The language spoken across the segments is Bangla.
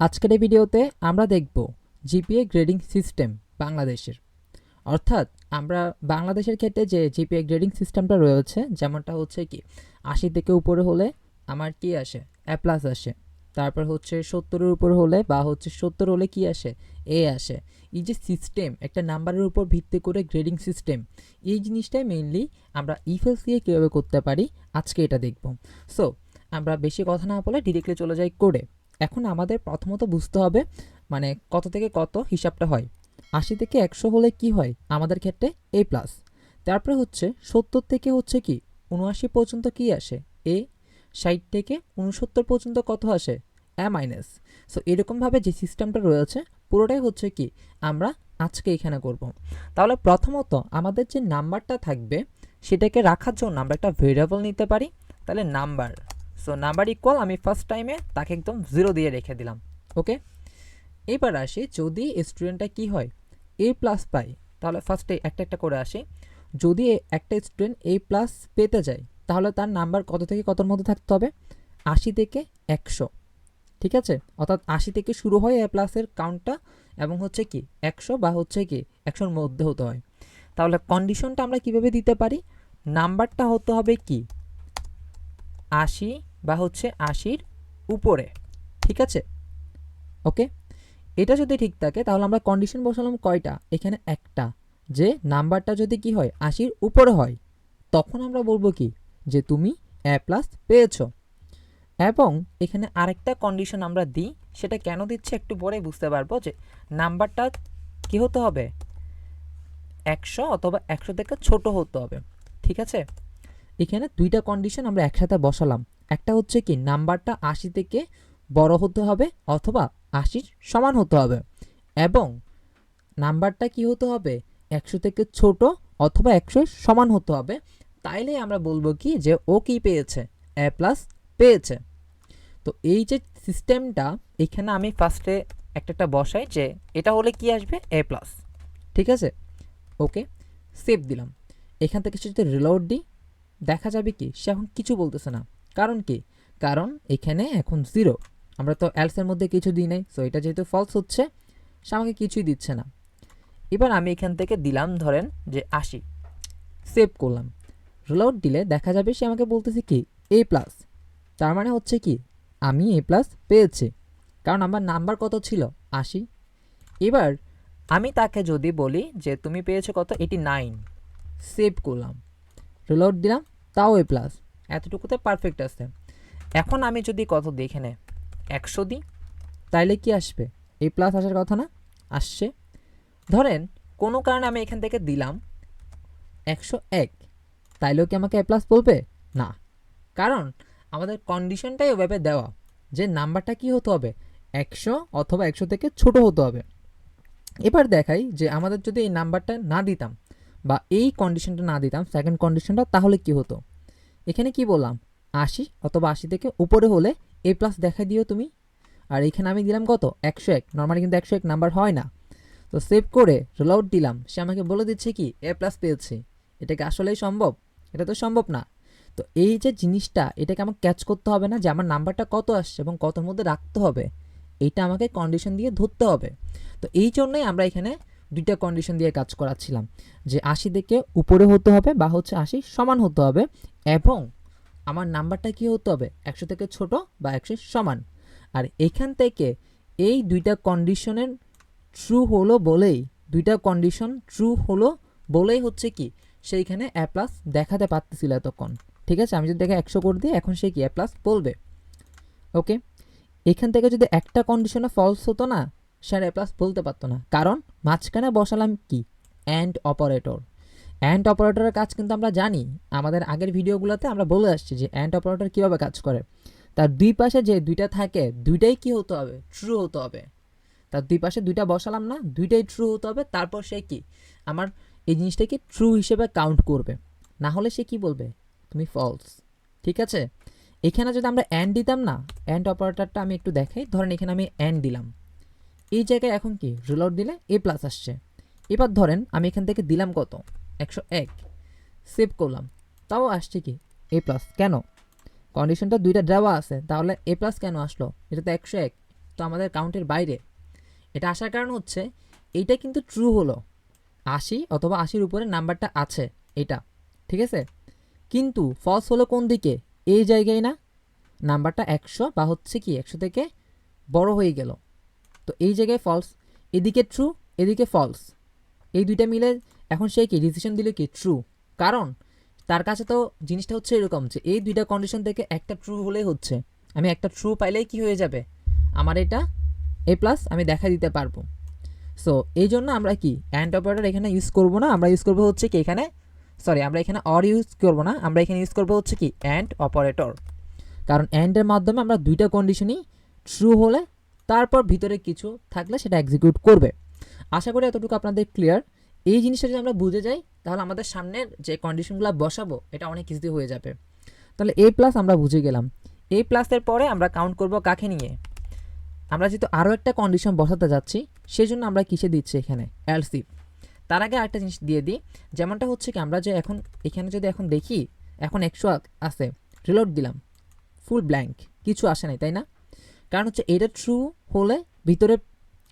আজকের এই ভিডিওতে আমরা দেখব জিপিএ গ্রেডিং সিস্টেম বাংলাদেশের। অর্থাৎ আমরা বাংলাদেশের ক্ষেত্রে যে জিপিএ গ্রেডিং সিস্টেমটা রয়েছে, যেমনটা হচ্ছে কি 80 থেকে উপরে হলে আমার কি আসে, এ প্লাস আসে। তারপর হচ্ছে 70-এর উপর হলে বা হচ্ছে 70 হলে কি আসে, এ আসে। এই যে সিস্টেম, একটা নাম্বারের উপর ভিত্তি করে গ্রেডিং সিস্টেম, এই জিনিসটাই মেইনলি আমরা ইফেলস দিয়ে কীভাবে করতে পারি আজকে এটা দেখব। সো আমরা বেশি কথা না বলে ডিরেক্টলি চলে যাই কোডে। এখন আমাদের প্রথমত বুঝতে হবে মানে কত থেকে কত হিসাবটা হয়। 80 থেকে 100 হলে কি হয় আমাদের ক্ষেত্রে, এ প্লাস। তারপরে হচ্ছে 70 থেকে হচ্ছে কি 79 পর্যন্ত কি আসে, এ। 60 থেকে 69 পর্যন্ত কত আসে, এ মাইনাস। সো এরকমভাবে যে সিস্টেমটা রয়েছে পুরোটাই হচ্ছে কি আমরা আজকে এখানে করব। তাহলে প্রথমত আমাদের যে নাম্বারটা থাকবে সেটাকে রাখার জন্য আমরা একটা ভেরিয়েবল নিতে পারি। তাহলে নাম্বার, সো নাম্বার ইকুয়াল, আমি ফার্স্ট টাইমে তাকে একদম 0 দিয়ে রেখে দিলাম। ওকে, এবার আসি যদি স্টুডেন্টটা কি হয়, এ প্লাস পাই, তাহলে ফার্স্টে একটা একটা করে আসি। যদি একটা স্টুডেন্ট এ প্লাস পেতে যায় তাহলে তার নাম্বার কত থেকে কতর মধ্যে থাকতে হবে, 80 থেকে 100। ঠিক আছে, অর্থাৎ 80 থেকে শুরু হয় এ প্লাসের কাউন্টটা এবং হচ্ছে কি 100 বা হচ্ছে কি 100-র মধ্যে হতে হয়। তাহলে কন্ডিশনটা আমরা কিভাবে দিতে পারি, নাম্বারটা হতে হবে কি 80 বা হচ্ছে 80-র উপরে। ঠিক আছে, ওকে। এটা যদি ঠিক থাকে তাহলে আমরা কন্ডিশন বসালাম কয়টা, এখানে একটা, যে নাম্বারটা যদি কি হয় 80-র উপরে হয় তখন আমরা বলবো কি যে তুমি এ প্লাস পেয়েছো। এবং এখানে আরেকটা কন্ডিশন আমরা দিই, সেটা কেন দিচ্ছে একটু পরেই বুঝতে পারবো, যে নাম্বারটা কি হতে হবে 100 অথবা 100 থেকে ছোট হতে হবে। ঠিক আছে, এখানে দুইটা কন্ডিশন আমরা একসাথে বসালাম। একটা হচ্ছে কি নাম্বারটা 80 থেকে বড় হতে হবে অথবা 80-র সমান হতে হবে, এবং নাম্বারটা কি হতে হবে 100 থেকে ছোট অথবা 100-এর সমান হতে হবে। তাইলে আমরা বলবো কি যে ও কি পেয়েছে, এ প্লাস পেয়েছে। তো এই যে সিস্টেমটা, এখানে আমি ফার্স্টে একটা বসাই যে এটা হলে কি আসবে, এ প্লাস। ঠিক আছে, ওকে, সেভ দিলাম। এখান থেকে যদি রিলোড দিই দেখা যাবে কি সে এখন কিছু বলতেছে না। কারণ কি, কারণ এখানে এখন 0, আমরা তো এলসের মধ্যে কিছু দিই নাই। সো এটা যেহেতু ফলস হচ্ছে সে আমাকে কিছুই দিচ্ছে না। এবার আমি এখান থেকে দিলাম ধরেন যে 80, সেভ করলাম। রিলোড দিলে দেখা যাবে সে আমাকে বলতেছে কি এ প্লাস। তার মানে হচ্ছে কি আমি এ প্লাস পেয়েছি, কারণ আমার নাম্বার কত ছিল 80। এবার আমি তাকে যদি বলি যে তুমি পেয়েছো কত, 89, সেভ করলাম, রিলোড দিলাম, তাও এ প্লাস, এতটুকুতে পারফেক্ট আছে। এখন আমি যদি কত দিই এখানে 100 দিই, তাইলে কি আসবে, এ প্লাস আসার কথা না, আসছে। ধরেন কোনো কারণে আমি এখান থেকে দিলাম 101, তাইলেও কি আমাকে এ প্লাস বলবে না, কারণ আমাদের কন্ডিশনটাই ওভাবে দেওয়া যে নাম্বারটা কি হতে হবে 100 অথবা 100 থেকে ছোট হতে হবে। এবার দেখাই যে আমাদের যদি এই নাম্বারটা না দিতাম বা এই কন্ডিশনটা না দিতাম, সেকেন্ড কন্ডিশনটা, তাহলে কি হতো। এখানে কি বললাম 80 অথবা 80 থেকে উপরে হলে এ প্লাস দেখাই দিও তুমি। আর এখানে আমি দিলাম কত 101, নর্মালি কিন্তু 101 নাম্বার হয় না। তো সেভ করে রিলোড দিলাম, সে আমাকে বলে দিচ্ছে কি এ প্লাস পেয়েছে। এটা কি আসলেই সম্ভব, এটা তো সম্ভব না। তো এই যে জিনিসটা, এটাকে আমাকে ক্যাচ করতে হবে না যে আমার নাম্বারটা কত আসছে এবং কতর মধ্যে রাখতে হবে, এইটা আমাকে কন্ডিশন দিয়ে ধরতে হবে। তো এই জন্যই আমরা এখানে দুইটা কন্ডিশন দিয়ে কাজ করাচ্ছিলাম, যে 80 থেকে উপরে হতে হবে বা হচ্ছে 80 সমান হতে হবে, এবং আমার নাম্বারটা কি হতে হবে 100 থেকে ছোট বা 100 সমান। আর এখান থেকে এই দুইটা কন্ডিশনের ট্রু হলো বলেই, দুইটা কন্ডিশন ট্রু হলো বলেই হচ্ছে কি সেইখানে এ প্লাস দেখাতে পারতেছিল এতক্ষণ। ঠিক আছে, আমি যদি দেখে 100 করে দিই এখন সে কি এ প্লাস বলবে। ওকে, এখান থেকে যদি একটা কন্ডিশনে ফলস হতো না, সে এ প্লাস বলতে পারতো না, কারণ মাঝখানে বসালাম কি অ্যান্ড অপারেটর। অ্যান্ড অপারেটরের কাজ কিন্তু আমরা জানি, আমাদের আগের ভিডিওগুলোতে আমরা বলে আসছি যে অ্যান্ড অপারেটর কীভাবে কাজ করে। তার দুই পাশে যে দুইটা থাকে দুইটাই কি হতে হবে, ট্রু হতে হবে। তার দুই পাশে দুইটা বসালাম না, দুইটাই ট্রু হতে হবে, তারপর সে কি আমার এই জিনিসটাকে ট্রু হিসেবে কাউন্ট করবে, না হলে সে কি বলবে তুমি ফলস। ঠিক আছে, এখানে যদি আমরা অ্যান্ড দিতাম না, অ্যান্ড অপারেটরটা আমি একটু দেখাই। ধরেন এখানে আমি অ্যান্ড দিলাম, এই জায়গায় এখন কি রিলোড দিলে এ প্লাস আসছে। এবার ধরেন আমি এখান থেকে দিলাম কত 101, সেভ করলাম, তাও আসছে কি এ প্লাস। কেন, কন্ডিশনটা দুইটা দেওয়া আছে, তাহলে এ প্লাস কেন আসলো, এটা তো 101। তো আমাদের কাউন্টের বাইরে। এটা আসার কারণ হচ্ছে এইটা কিন্তু ট্রু হলো, 80 অথবা 80-র উপরে নাম্বারটা আছে এটা, ঠিক আছে। কিন্তু ফলস হলো কোন দিকে, এই জায়গায় না, নাম্বারটা 100 বা হচ্ছে কি 100 থেকে বড় হয়ে গেল, তো এই জায়গায় ফলস, এদিকে ট্রু এদিকে ফলস, এই দুইটা মিলে এখন সে কি ডিসিশন দিল কি ট্রু, কারণ তার কাছে তো জিনিসটা হচ্ছে এরকম যে এই দুইটা কন্ডিশন থেকে একটা ট্রু হলেই হচ্ছে, আমি একটা ট্রু পাইলেই কি হয়ে যাবে, আমার এটা এ প্লাস আমি দেখা দিতে পারবো। সো এই জন্য আমরা কি অ্যান্ড অপারেটর এখানে ইউজ করব না, আমরা ইউজ করবো হচ্ছে কি এখানে, সরি আমরা এখানে অর ইউজ করবো না, আমরা এখানে ইউজ করবো হচ্ছে কি অ্যান্ড অপারেটর। কারণ অ্যান্ডের মাধ্যমে আমরা দুইটা কন্ডিশনই ট্রু হলে তারপর ভিতরে কিছু থাকলে সেটা এক্সিকিউট করবে। আশা করি এতটুকু আপনাদের ক্লিয়ার। এই জিনিসটা যদি আমরা বুঝে যাই তাহলে আমাদের সামনের যে কন্ডিশনগুলো বসাবো এটা অনেক ইজি হয়ে যাবে। তাহলে এ প্লাস আমরা বুঝে গেলাম। এ প্লাসের পরে আমরা কাউন্ট করব কাকে নিয়ে, আমরা যেহেতু আরও একটা কন্ডিশন বসাতে যাচ্ছি সেই জন্য আমরা কিসে দিচ্ছি এখানে এলস ইফ। তার আগে আরেকটা জিনিস দিয়ে দিই, যেমনটা হচ্ছে কি আমরা যে এখন এখানে যদি এখন দেখি এখন 100 আছে, রিলোড দিলাম, ফুল ব্ল্যাঙ্ক, কিছু আসে নাই, তাই না? কারণ হচ্ছে এটা ট্রু হলে ভিতরে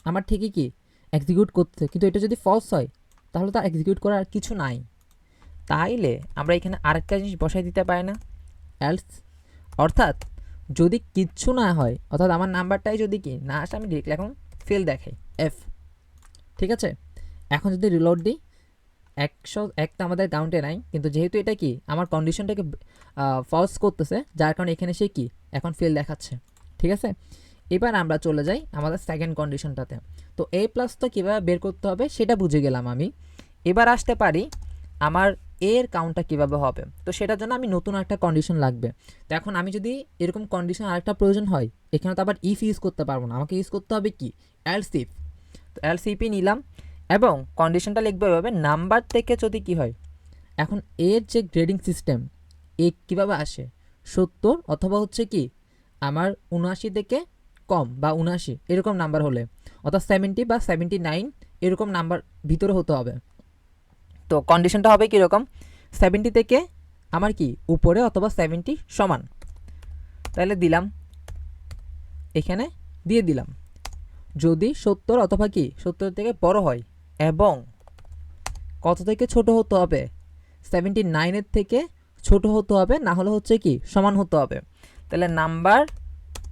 আমার ঠিকই কি এক্সিকিউট করতে, কিন্তু এটা যদি ফলস হয় তাহলে তো এক্সিকিউট করার আর কিছু নাই। তাইলে আমরা এখানে আরেকটা জিনিস বসাই দিতে পারি না, এলস, অর্থাৎ যদি কিচ্ছু না হয়, অর্থাৎ আমার নাম্বারটাই যদি কি না আসে, আমি ডিরেক্টলি এখন ফেল দেখাই এফ, ঠিক আছে। এখন যদি রিলোড দিই 101 তো আমাদের কাউন্টে নাই, কিন্তু যেহেতু এটা কি আমার কন্ডিশনটাকে ফলস করতেছে যার কারণে এখানে সে কি এখন ফেল দেখাচ্ছে, ঠিক আছে। এবার আমরা চলে যাই আমাদের সেকেন্ড কন্ডিশনটাতে। তো এ প্লাস তো কীভাবে বের করতে হবে সেটা বুঝে গেলাম আমি। এবার আসতে পারি আমার এর কাউন্টটা কীভাবে হবে, তো সেটার জন্য আমি নতুন একটা কন্ডিশন লাগবে। তো এখন আমি যদি এরকম কন্ডিশন আরেকটা প্রয়োজন হয়, এখানে তো আবার ইফ ইউজ করতে পারবো না, আমাকে ইউজ করতে হবে কি এলস ইফ। তো এলস ইফই নিলাম এবং কন্ডিশনটা লিখবো এভাবে, নাম্বার থেকে যদি কি হয়, এখন এর যে গ্রেডিং সিস্টেম এ কীভাবে আসে, 70 অথবা হচ্ছে কি আমার 79 থেকে কম বা 79 এরকম নাম্বার হলে, অর্থাৎ 70 বা 79 এরকম নাম্বার ভিতরে হতে হবে। তো কন্ডিশনটা হবে কীরকম, 70 থেকে আমার কি উপরে অথবা 70 সমান, তাহলে দিলাম এখানে দিয়ে দিলাম, যদি 70 অথবা কি 70 থেকে বড় হয় এবং কত থেকে ছোট হতে হবে, 79-এর থেকে ছোট হতে হবে, না হলে হচ্ছে কি সমান হতে হবে। তাহলে নাম্বার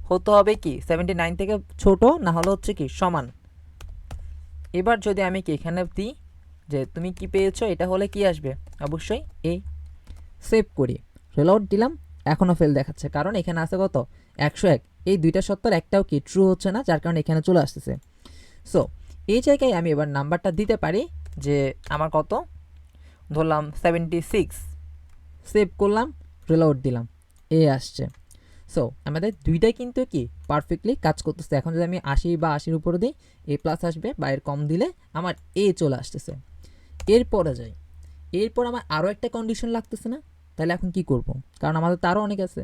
হতে হবে কি 79 থেকে ছোট, না হলে হচ্ছে কি সমান। এবার যদি আমি কি এখানে দিই যে তুমি কি পেয়েছো, এটা হলে কি আসবে, অবশ্যই এই। সেভ করি, রিলোড দিলাম, এখনও ফেল দেখাচ্ছে, কারণ এখানে আছে কত 101, এই দুইটা সত্তর একটাও কি ট্রু হচ্ছে না, যার কারণে এখানে চলে আসতেছে। সো এই জায়গায় আমি এবার নাম্বারটা দিতে পারি যে আমার কত, ধরলাম 76, সেভ করলাম, রিলোড দিলাম, এ আসছে। সো আমাদের দুইটাই কিন্তু কি পারফেক্টলি কাজ করতেছে। এখন যদি আমি 80 বা 80-র উপরে দিই এ প্লাস আসবে, বা এর কম দিলে আমার এ চলে আসতেছে। এরপরে যাই, এরপর আমার আরও একটা কন্ডিশন লাগতেছে না, তাহলে এখন কি করব, কারণ আমাদের তো আরও অনেক আছে,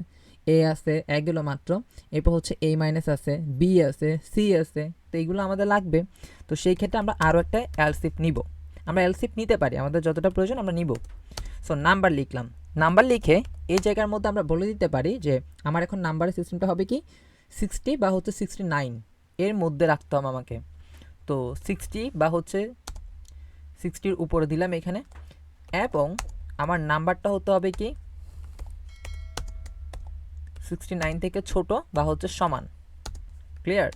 এ আছে এক গেলো মাত্র, এরপর হচ্ছে এ মাইনাস আছে, বি আছে, সি আছে, তো এইগুলো আমাদের লাগবে। তো সেই ক্ষেত্রে আমরা আরও একটা এলসিফ নিব, আমরা এলসিফ নিতে পারি, আমাদের যতটা প্রয়োজন আমরা নিব। সো নাম্বার লিখলাম, নাম্বার লিখে এই জায়গার মধ্যে আমরা বলে দিতে পারি যে আমার এখন নাম্বারের সিস্টেমটা হবে কি 60 বা হচ্ছে 69 এর মধ্যে রাখতে হবে আমাকে। তো 60 বা হচ্ছে 60-র উপরে দিলাম এখানে, এবং আমার নাম্বারটা হতে হবে কি 69 থেকে ছোট বা হচ্ছে সমান। ক্লিয়ার?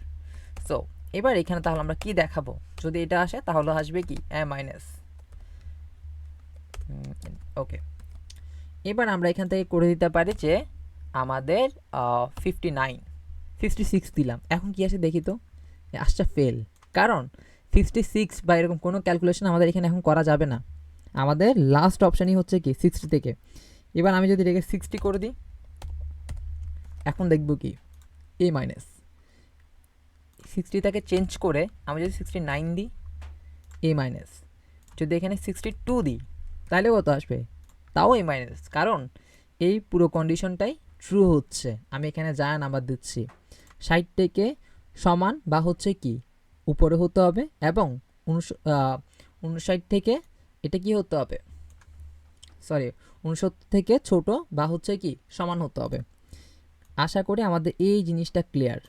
সো এবার এখানে তাহলে আমরা কি দেখাবো, যদি এটা আসে তাহলে আসবে কি এ মাইনাস। ওকে, এবার আমরা এখান থেকে করে দিতে পারি যে আমাদের 59, 56 দিলাম, এখন কি আসে দেখি তো, আসছে ফেল, কারণ 56 বা এরকম কোনো ক্যালকুলেশন আমাদের এখানে এখন করা যাবে না, আমাদের লাস্ট অপশানই হচ্ছে কি 60 থেকে। এবার আমি যদি এটাকে 60 করে দিই, এখন দেখব কি এ মাইনাস, 60টাকে চেঞ্জ করে আমি যদি 69 দিই এ মাইনাস, যদি এখানে 62 দিই তাহলে কত আসবে, তাও এ মাইনাস, কারণ এই পুরো কন্ডিশনটাই ট্রু হচ্ছে। আমি এখানে যা নাম্বার দিচ্ছি 60 থেকে সমান বা হচ্ছে কি উপরে হতে হবে, এবং 59 থেকে এটা কি হতে হবে, সরি 69 থেকে ছোট বা হচ্ছে কি সমান হতে হবে। আশা করি আমাদের এই জিনিসটা ক্লিয়ার।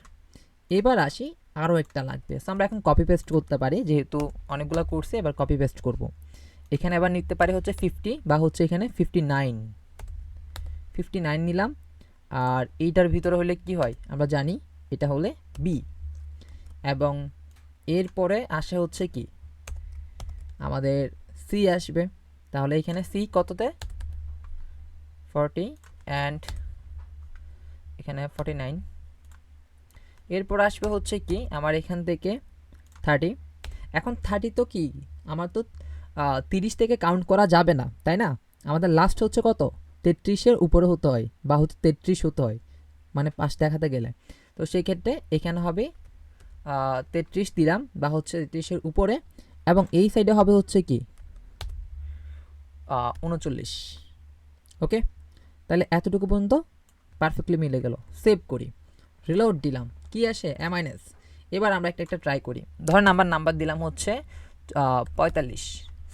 এবার আসি আরও একটা লাগবে। সো আমরা এখন কপি পেস্ট করতে পারি, যেহেতু অনেকগুলো করছি এবার কপি পেস্ট করব। এখানে আবার নিতে পারি হচ্ছে 50 বা হচ্ছে এখানে 59 নিলাম। আর এইটার ভিতরে হলে কি হয় আমরা জানি, এটা হলে বি। এবং এরপরে আসে হচ্ছে কি আমাদের সি আসবে। তাহলে এখানে সি কততে 40 অ্যান্ড এখানে 49। এরপর আসবে হচ্ছে কি আমার এখান থেকে 30। এখন 30 তো কি আমার তো 30 থেকে কাউন্ট করা যাবে না, তাই না? আমাদের লাস্ট হচ্ছে কত 33-এর উপরে হতে হয় বা হচ্ছে 33 হতে হয়, মানে পাশ দেখাতে গেলে। তো সেই ক্ষেত্রে এখানে হবে 33 দিলাম বা হচ্ছে 33-এর উপরে, এবং এই সাইডে হবে হচ্ছে কি 39। ওকে, তাহলে এতটুকু পর্যন্ত পারফেক্টলি মিলে গেল। সেভ করি, রিলোড দিলাম, কি আসে মাইনাস। এবার আমরা একটা ট্রাই করি। ধরেন আমার নাম্বার দিলাম হচ্ছে 45,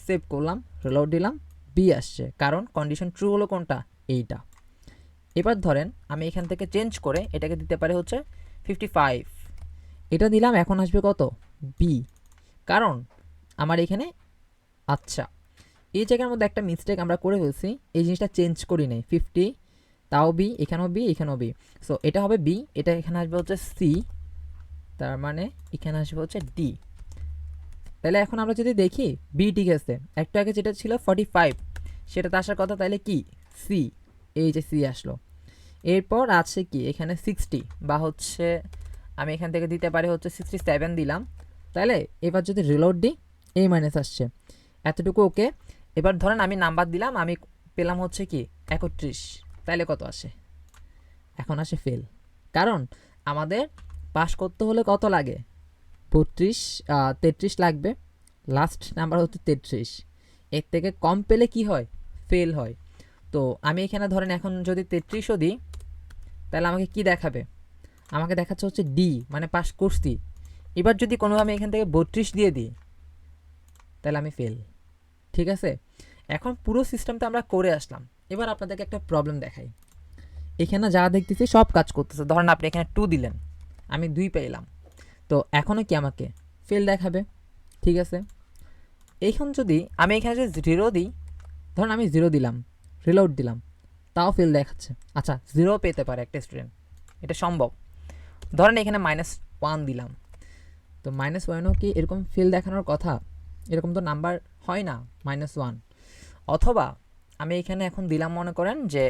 সেভ করলাম, রিলোড দিলাম, বি আসছে, কারণ কন্ডিশন ট্রু হলো কোনটা, এইটা। এবার ধরেন আমি এখান থেকে চেঞ্জ করে এটাকে দিতে পারি হচ্ছে 55, এটা দিলাম, এখন আসবে কত বি, কারণ আমার এখানে আচ্ছা এই জায়গার মধ্যে একটা মিস্টেক আমরা করে ফেলছি, এই জিনিসটা চেঞ্জ করি নাই। 50 তাও বি, এখানেও বি, এখানেও বি। সো এটা হবে বি, এটা এখানে আসবে হচ্ছে সি, তার মানে এখানে আসবে হচ্ছে ডি। তাহলে এখন আমরা যদি দেখি বি ঠিক আছে, একটু আগে যেটা ছিল 45 সেটাতে আসার কথা, তাহলে কি সি, এই যে সি আসলো। এরপর আছে কি এখানে 60 বা হচ্ছে আমি এখান থেকে দিতে পারি হচ্ছে 67 দিলাম। তাহলে এবার যদি রিলোড দিই এই মাইনাস আসছে, এতটুকু ওকে। এবার ধরেন আমি নাম্বার দিলাম, আমি পেলাম হচ্ছে কি 31, তাহলে কত আসে, এখন আসে ফেল। কারণ আমাদের পাস করতে হলে কত লাগে 33 লাগবে, লাস্ট নাম্বার হচ্ছে 33, এর থেকে কম পেলে কি হয় ফেল হয়। তো আমি এখানে ধরেন এখন যদি 33ও দিই তাহলে আমাকে কি দেখাবে, আমাকে দেখাচ্ছে হচ্ছে ডি, মানে পাস করছি। এবার যদি কোনোভাবে আমি এখান থেকে 32 দিয়ে দিই তাহলে আমি ফেল। ঠিক আছে, এখন পুরো সিস্টেমটা আমরা করে আসলাম। এবার আপনাদেরকে একটা প্রবলেম দেখাই। এখানে যা দেখতেছি সব কাজ করতেছে। ধরেন আপনি এখানে 2 দিলেন, আমি 2 পেলাম, তো এখনও কি আমাকে ফেল দেখাবে। ঠিক আছে, এখন যদি আমি এখানে যদি 0 দিই, ধরেন আমি 0 দিলাম, রিলোড দিলাম, তাও ফেল দেখাচ্ছে। আচ্ছা 0 পেতে পারে একটা স্টুডেন্ট, এটা সম্ভব। ধরেন এখানে -1 দিলাম, তো -1ও কি এরকম ফেল দেখানোর কথা? এরকম তো নাম্বার হয় না -1। অথবা আমি এখানে এখন দিলাম মনে করেন যে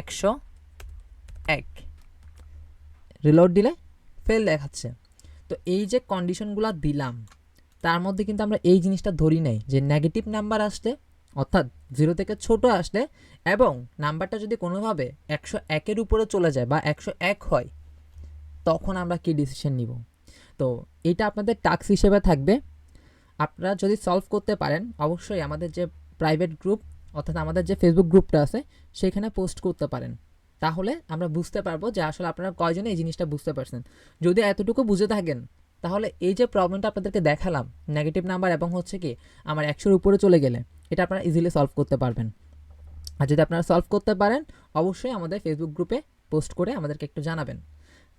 101, রিলোড দিলে ফেল দেখাচ্ছে। তো এই যে কন্ডিশনগুলো দিলাম তার মধ্যে কিন্তু আমরা এই জিনিসটা ধরি নাই যে নেগেটিভ নাম্বার আসলে, অর্থাৎ 0 থেকে ছোট আসলে, এবং নাম্বারটা যদি কোনোভাবে 101-এর উপরে চলে যায় বা 101 হয়, তখন আমরা কি ডিসিশন নিব। তো এটা আপনাদের টাস্ক হিসেবে থাকবে। আপনারা যদি সলভ করতে পারেন অবশ্যই আমাদের যে প্রাইভেট গ্রুপ, অর্থাৎ আমাদের যে ফেসবুক গ্রুপটা আছে সেখানে পোস্ট করতে পারেন। তাহলে আমরা বুঝতে পারবো যে আসলে আপনারা কয়জনে এই জিনিসটা বুঝতে পারছেন। যদি এতটুকু বুঝে থাকেন তাহলে এই যে প্রবলেমটা আপনাদেরকে দেখালাম নেগেটিভ নাম্বার এবং হচ্ছে কি আমার 100-এর উপরে চলে গেলে, এটা আপনারা ইজিলি সলভ করতে পারবেন। আর যদি আপনারা সলভ করতে পারেন অবশ্যই আমাদের ফেসবুক গ্রুপে পোস্ট করে আমাদেরকে একটু জানাবেন,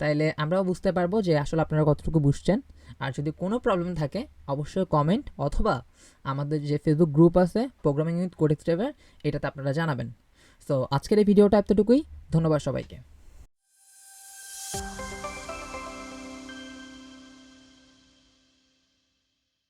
তাইলে আমরাও বুঝতে পারবো যে আসলে আপনারা কতটুকু বুঝছেন। আর যদি কোনো প্রবলেম থাকে অবশ্যই কমেন্ট অথবা আমাদের যে ফেসবুক গ্রুপ আছে প্রোগ্রামিং উইথ কোডেক্স ডেভওয়্যার, এটাতে আপনারা জানাবেন। সো আজকের এই ভিডিওটা এতটুকুই, ধন্যবাদ সবাইকে।